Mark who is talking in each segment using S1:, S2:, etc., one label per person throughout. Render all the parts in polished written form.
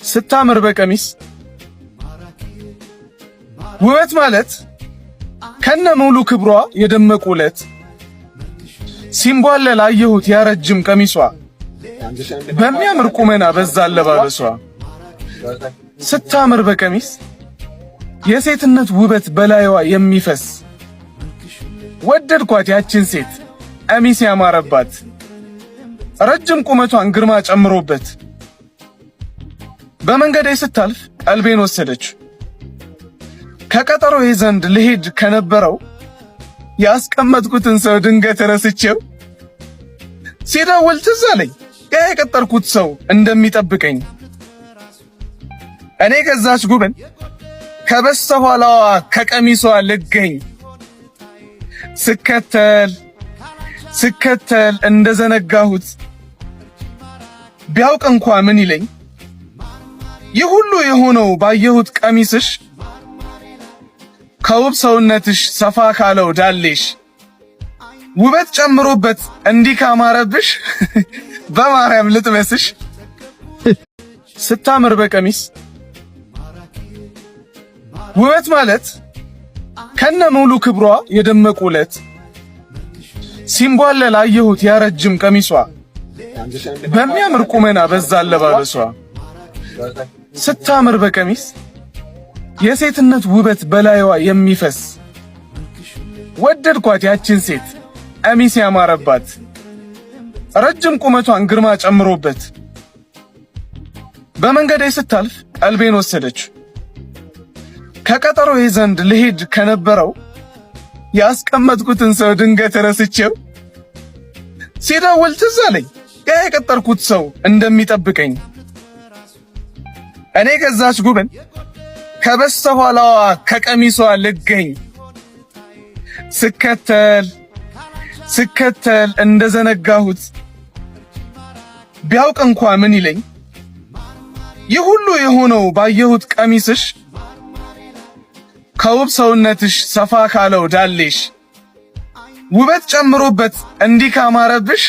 S1: ስታምር በቀሚስ ውበት ማለት ከነ ሙሉ ክብሯ የደመቁለት ሲምቧለል አየሁት ያረጅም ቀሚሷ በሚያምር ቁመና በዛ አለባበሷ ስታምር በቀሚስ የሴትነት ውበት በላይዋ የሚፈስ ወደድኳት ያችን ሴት ቀሚስ ያማረባት ረጅም ቁመቷን ግርማ ጨምሮበት በመንገዴ ስታልፍ ቀልቤን ወሰደች ከቀጠሮዬ ዘንድ ልሄድ ከነበረው ያስቀመጥኩትን ሰው ድንገት ረስቼው ሲደውል ትዝ አለኝ ያ የቀጠርኩት ሰው እንደሚጠብቀኝ እኔ ገዛች ጉብን ከበስተኋላዋ ከቀሚሷ ልገኝ ስከተል እንደዘነጋሁት ቢያውቅ እንኳ ምን ይለኝ ይህ ሁሉ የሆነው ባየሁት ቀሚስሽ ከውብ ሰውነትሽ ሰፋ ካለው ዳሌሽ ውበት ጨምሮበት እንዲህ ካማረብሽ በማርያም ልጥበስሽ ስታምር በቀሚስ ውበት ማለት ከነ ሙሉ ክብሯ የደመቁለት ሲምቧለል አየሁት ያረጅም ቀሚሷ በሚያምር ቁመና በዛ አለባበሷ ስታምር በቀሚስ የሴትነት ውበት በላይዋ የሚፈስ ወደድኳት ያችን ሴት ቀሚስ ያማረባት ረጅም ቁመቷን ግርማ ጨምሮበት በመንገዴ ስታልፍ ቀልቤን ወሰደች ከቀጠሮዬ ዘንድ ልሄድ ከነበረው ያስቀመጥኩትን ሰው ድንገት ረስቼው ሲደውል ትዝ አለኝ ያ የቀጠርኩት ሰው እንደሚጠብቀኝ እኔ ገዛች ጉብን ከበስተኋላዋ ከቀሚሷ ልገኝ ስከተል እንደዘነጋሁት ቢያውቅ እንኳ ምን ይለኝ ይህ ሁሉ የሆነው ባየሁት ቀሚስሽ ከውብ ሰውነትሽ ሰፋ ካለው ዳሌሽ ውበት ጨምሮበት እንዲህ ካማረብሽ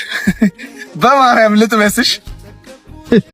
S1: በማርያም ልጥበስሽ